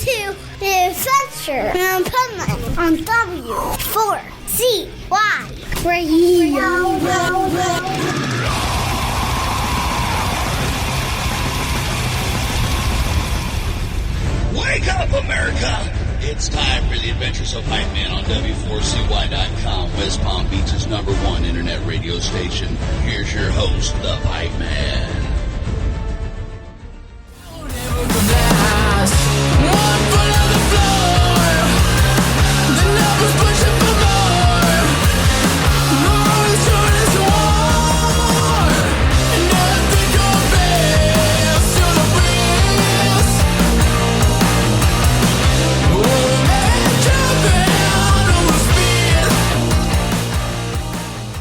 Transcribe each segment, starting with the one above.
to the adventure on W4CY Radio. Wake up, America! It's time for the Adventures of Hype Man on W4CY.com, West Palm Beach's #1 internet radio station. Here's your host, the Hype Man.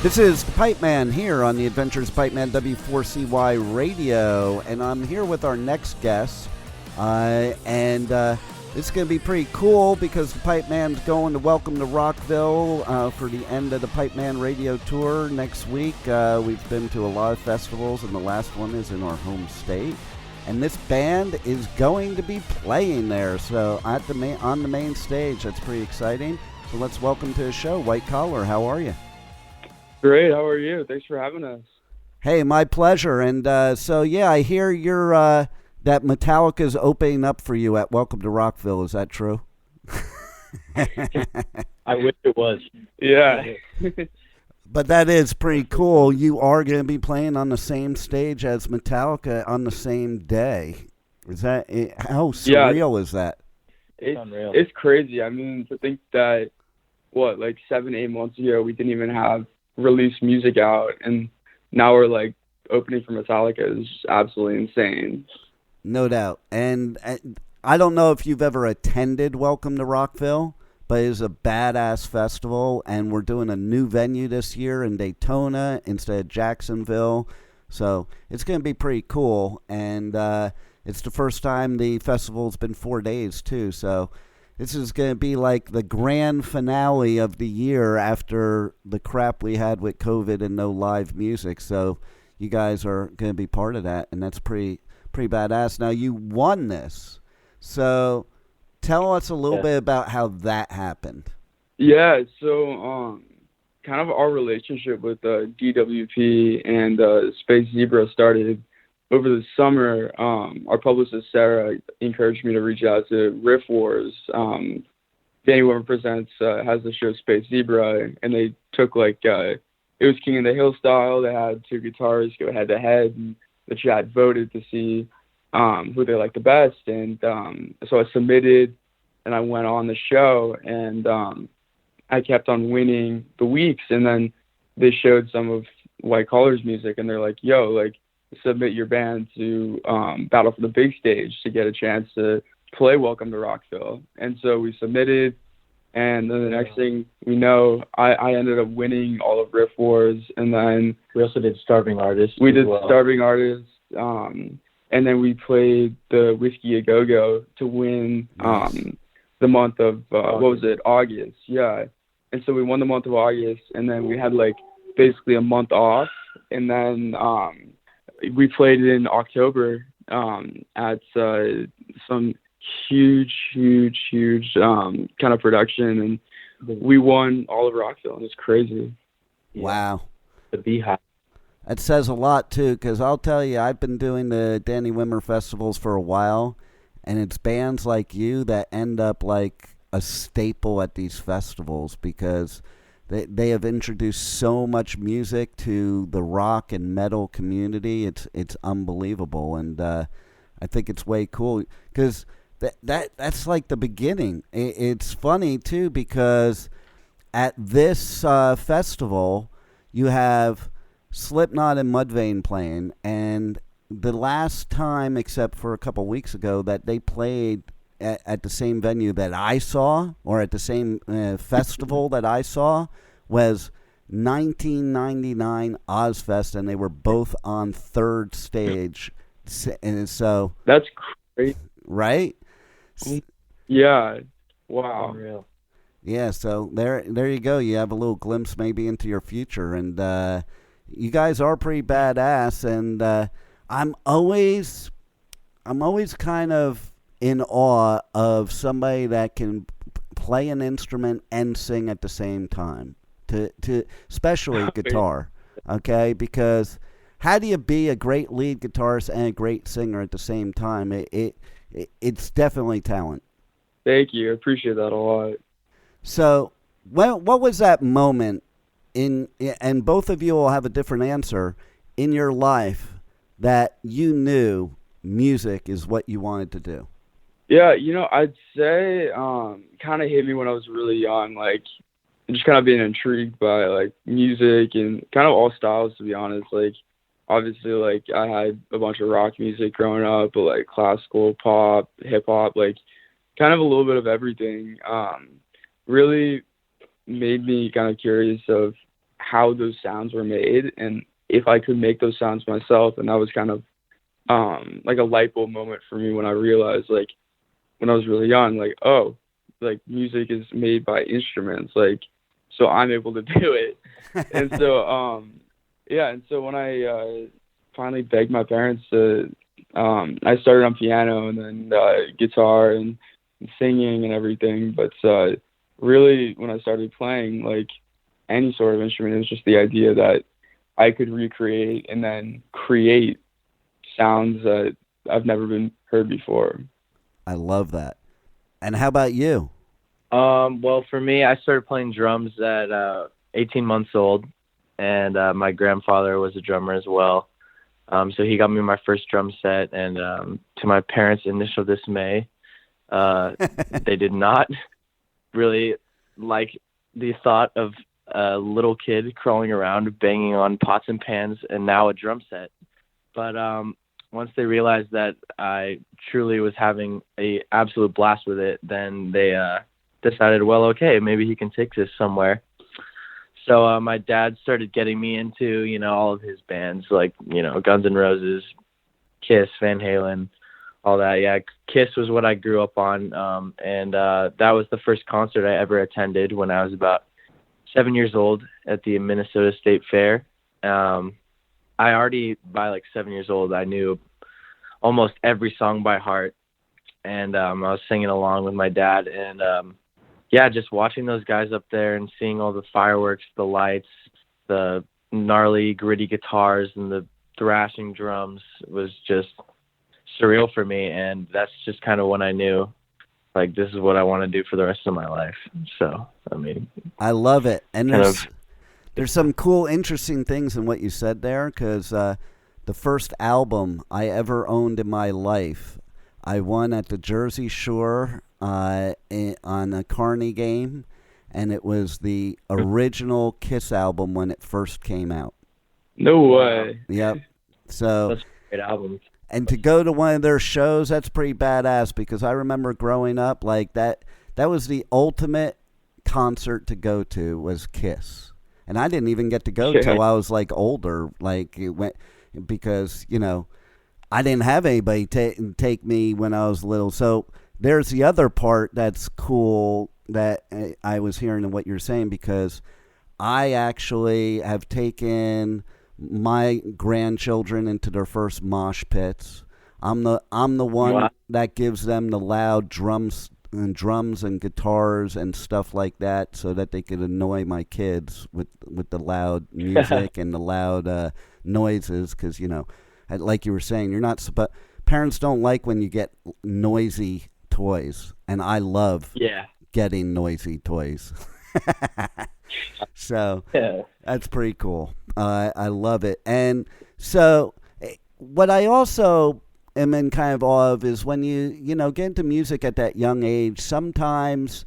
This is the Pipe Man here on the Adventures of Pipe Man W4CY Radio, and I'm here with our next guest, and it's going to be pretty cool because the Pipe Man's going to Welcome to Rockville for the end of the Pipe Man Radio Tour next week. We've been to a lot of festivals, and the last one is in our home state, and this band is going to be playing there, so on the main stage. That's pretty exciting. So let's welcome to the show, White Collar. How are you? Great. How are you? Thanks for having us. Hey, my pleasure. And so, yeah, I hear you're that Metallica's opening up for you at Welcome to Rockville. Is that true? I wish it was. Yeah. But that is pretty cool. You are going to be playing on the same stage as Metallica on the same day. Is that how surreal is that? It's unreal. It's crazy. I mean, to think that, like 7-8 months ago, we didn't even have released music out, and now we're like opening for Metallica is absolutely insane. No doubt. And I don't know if you've ever attended Welcome to Rockville, but it's a badass festival, and we're doing a new venue this year in Daytona instead of Jacksonville, so it's going to be pretty cool. And it's the first time the festival's been 4 days too, so this is going to be like the grand finale of the year after the crap we had with COVID and no live music. So you guys are going to be part of that, and that's pretty badass. Now, you won this. So tell us a little bit about how that happened. Yeah, so kind of our relationship with DWP and Space Zebra started over the summer. Our publicist, Sarah, encouraged me to reach out to Riff Wars. Danny Women Presents has the show Space Zebra, and they took it was King of the Hill style. They had two guitarists go head to head, and the chat voted to see who they liked the best. And so I submitted, and I went on the show, and I kept on winning the weeks. And then they showed some of White Collar's music, and they're like, "Yo, like, submit your band to battle for the big stage to get a chance to play Welcome to Rockville." And so we submitted, and then the next thing we know, I ended up winning all of Riff Wars, and then We also did Starving Artists. we did Starving Artists, and then we played the Whiskey A Go Go to win the month of August. Yeah. And so we won the month of August, and then we had basically a month off, and then we played in October at some huge kind of production, and we won all of Rockville. It was crazy. Wow. The Beehive. That says a lot, too, because I'll tell you, I've been doing the Danny Wimmer festivals for a while, and it's bands like you that end up like a staple at these festivals because they have introduced so much music to the rock and metal community. It's unbelievable, and I think it's way cool because that's like the beginning. It's funny too because at this festival you have Slipknot and Mudvayne playing, and the last time, except for a couple weeks ago, that they played at the same venue that I saw, or at the same festival that I saw, was 1999 Ozfest, and they were both on third stage. And so that's crazy, right? Yeah. Wow. Unreal. Yeah. So there you go. You have a little glimpse maybe into your future, and you guys are pretty badass. And I'm always kind of in awe of somebody that can play an instrument and sing at the same time, to especially guitar, okay? Because how do you be a great lead guitarist and a great singer at the same time? It's definitely talent. Thank you. I appreciate that a lot. So what was that moment and both of you will have a different answer, in your life that you knew music is what you wanted to do? Yeah, I'd say kind of hit me when I was really young, like just kind of being intrigued by like music and kind of all styles, to be honest. Like obviously, like I had a bunch of rock music growing up, but like classical, pop, hip hop, like kind of a little bit of everything. Really made me kind of curious of how those sounds were made and if I could make those sounds myself. And that was kind of like a light bulb moment for me when I realized, like, when I was really young, like, oh, like music is made by instruments, like, so I'm able to do it. And so, and so when I finally begged my parents to, I started on piano and then guitar and singing and everything. But really, when I started playing, like, any sort of instrument, it was just the idea that I could recreate and then create sounds that I've never been heard before. I love that. And how about you? Well, for me, I started playing drums at 18 months old, and my grandfather was a drummer as well. So he got me my first drum set, and to my parents' initial dismay, they did not really like the thought of a little kid crawling around banging on pots and pans and now a drum set. But once they realized that I truly was having a absolute blast with it, then they decided, well, okay, maybe he can take this somewhere. So my dad started getting me into, all of his bands, like, Guns N' Roses, Kiss, Van Halen, all that. Yeah, Kiss was what I grew up on, and that was the first concert I ever attended when I was about 7 years old at the Minnesota State Fair. I already, by like 7 years old, I knew almost every song by heart, and I was singing along with my dad, and just watching those guys up there and seeing all the fireworks, the lights, the gnarly, gritty guitars, and the thrashing drums was just surreal for me, and that's just kind of when I knew, like, this is what I want to do for the rest of my life. So, I mean, I love it. And there's some cool, interesting things in what you said there, because the first album I ever owned in my life, I won at the Jersey Shore on a Carney game, and it was the original Kiss album when it first came out. No way. Yep. So that's a great album. And to go to one of their shows, that's pretty badass, because I remember growing up, like, that was the ultimate concert to go to, was Kiss. And I didn't even get to go till I was, like, older, like, it went, because, I didn't have anybody take me when I was little. So there's the other part that's cool that I was hearing in what you're saying, because I actually have taken my grandchildren into their first mosh pits. I'm the one that gives them the loud drums and guitars and stuff like that, so that they could annoy my kids with the loud music and the loud noises. Because like you were saying, parents don't like when you get noisy toys, and I love getting noisy toys. So that's pretty cool. I love it. And so what I also am in kind of awe of is when you get into music at that young age, sometimes,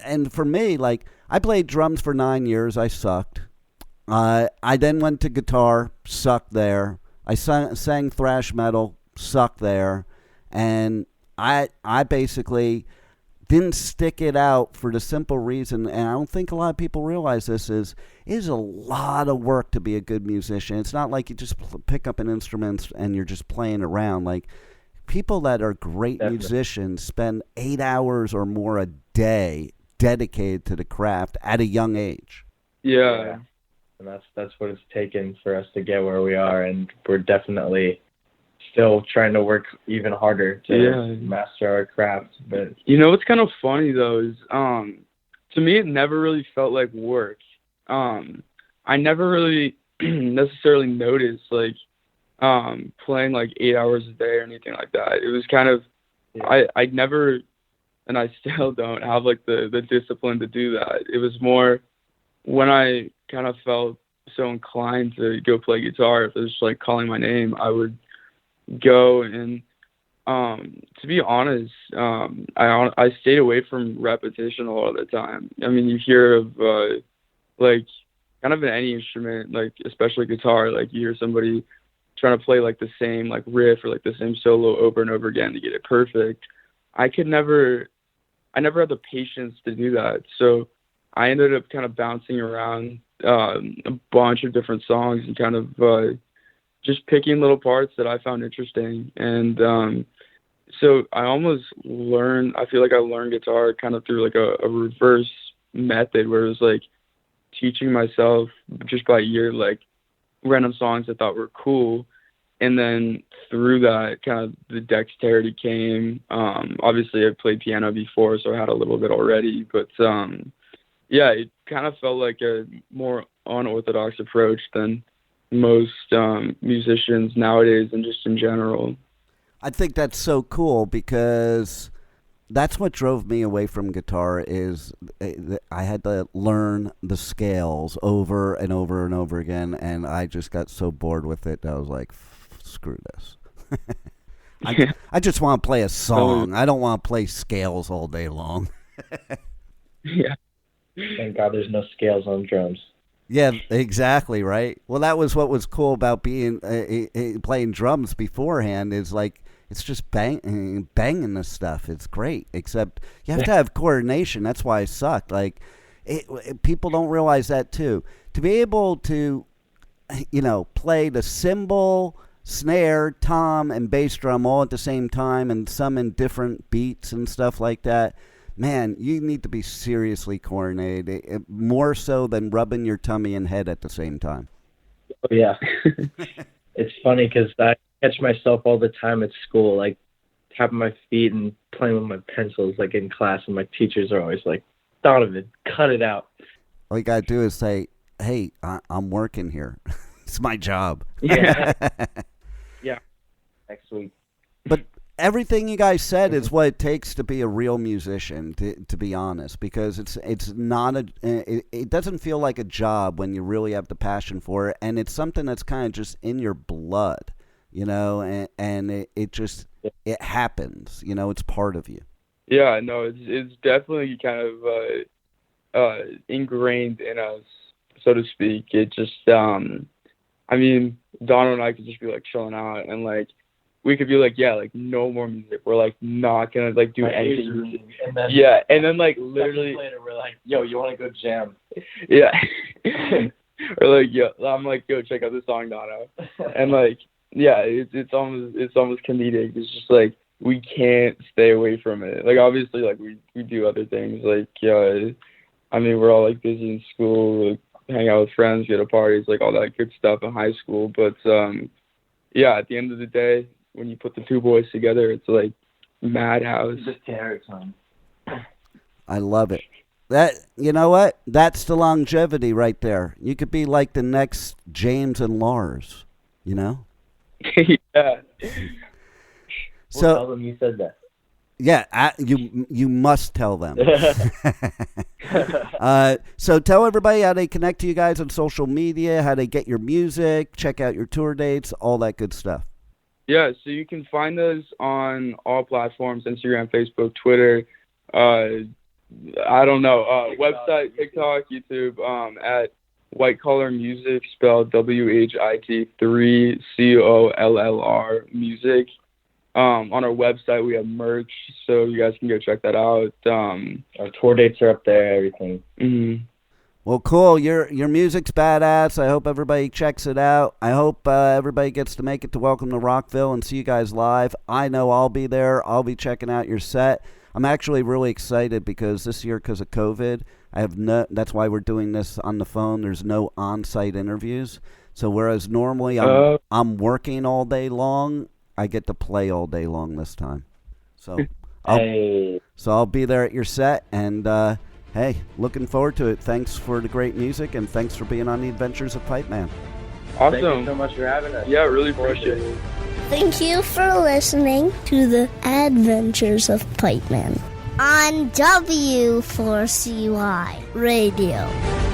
and for me, like, I played drums for 9 years. I sucked. I then went to guitar, sucked there. I sang thrash metal, sucked there. And I basically didn't stick it out for the simple reason, and I don't think a lot of people realize this, is it is a lot of work to be a good musician. It's not like you just pick up an instrument and you're just playing around. Like, people that are great musicians spend 8 hours or more a day dedicated to the craft at a young age. Yeah. And that's what it's taken for us to get where we are, and we're definitely still trying to work even harder to Yeah. master our craft. But You know what's kind of funny though is to me it never really felt like work. I never really necessarily noticed like playing like 8 hours a day or anything like that. It was kind of I never, and I still don't have like the discipline to do that. It was more when I kind of felt so inclined to go play guitar, if it was like calling my name, I would go. And to be honest, I stayed away from repetition a lot of the time. I mean, you hear of like kind of in any instrument, like especially guitar, like you hear somebody trying to play like the same like riff or like the same solo over and over again to get it perfect. I never had the patience to do that. So I ended up kind of bouncing around a bunch of different songs and kind of just picking little parts that I found interesting. And so I feel like I learned guitar kind of through like a reverse method where it was like teaching myself just by ear, like random songs I thought were cool. And then through that, kind of the dexterity came. Obviously, I played piano before, so I had a little bit already. But yeah, it kind of felt like a more unorthodox approach than most musicians nowadays, and just in general. I think that's so cool because that's what drove me away from guitar is I had to learn the scales over and over and over again, and I just got so bored with it that I was like, screw this. I just want to play a song. I don't want to play scales all day long. Yeah. thank God there's no scales on drums. Yeah, exactly, right? Well, that was what was cool about being playing drums beforehand is like it's just banging this stuff. It's great, except you have to have coordination. That's why I sucked. Like, people don't realize that too. To be able to, play the cymbal, snare, tom, and bass drum all at the same time, and some in different beats and stuff like that. Man, you need to be seriously coordinated, more so than rubbing your tummy and head at the same time. Oh, yeah. It's funny because I catch myself all the time at school, like tapping my feet and playing with my pencils, like in class, and my teachers are always like, Donovan, cut it out. All you got to do is say, hey, I'm working here. It's my job. Yeah. Yeah. Next week. But everything you guys said is what it takes to be a real musician, to be honest, because it's not it doesn't feel like a job when you really have the passion for it, and it's something that's kind of just in your blood, and it just it happens, it's part of you. Yeah, no, it's definitely kind of ingrained in us, so to speak. It just I mean, Donald and I could just be like chilling out and like we could be like, yeah, like no more music. We're like not gonna like do anything. And then, yeah, and then like literally later we're like, yo, you want to go jam? Yeah. Or like, yo, I'm like, yo, check out this song, Dono. And like, yeah, it's almost comedic. It's just like we can't stay away from it. Like obviously, like we do other things. Like I mean, we're all like busy in school, like, hang out with friends, go to parties, like all that good stuff in high school. But yeah, at the end of the day, when you put the two boys together, it's like madhouse. Just terror time. I love it. That, you know what? That's the longevity right there. You could be like the next James and Lars, Yeah. So We'll tell them you said that. yeah, you must tell them. So tell everybody how they connect to you guys on social media, how they get your music, check out your tour dates, all that good stuff. Yeah, so you can find us on all platforms, Instagram, Facebook, Twitter, I don't know, website, TikTok, YouTube, at White Collar Music, spelled WHIT3COLLR Music. On our website, we have merch, so you guys can go check that out. Our tour dates are up there, everything. Mm-hmm. Well, cool. Your music's badass. I hope everybody checks it out. I hope everybody gets to make it to Welcome to Rockville and see you guys live. I know I'll be there. I'll be checking out your set. I'm actually really excited because this year, because of COVID, that's why we're doing this on the phone. There's no on-site interviews. So whereas normally I'm working all day long, I get to play all day long this time. So Hey. I'll be there at your set, and hey, looking forward to it. Thanks for the great music, and thanks for being on the Adventures of Pipe Man. Awesome. Thank you so much for having us. Yeah, really appreciate it. Thank you for listening to the Adventures of Pipe Man on W4CY Radio.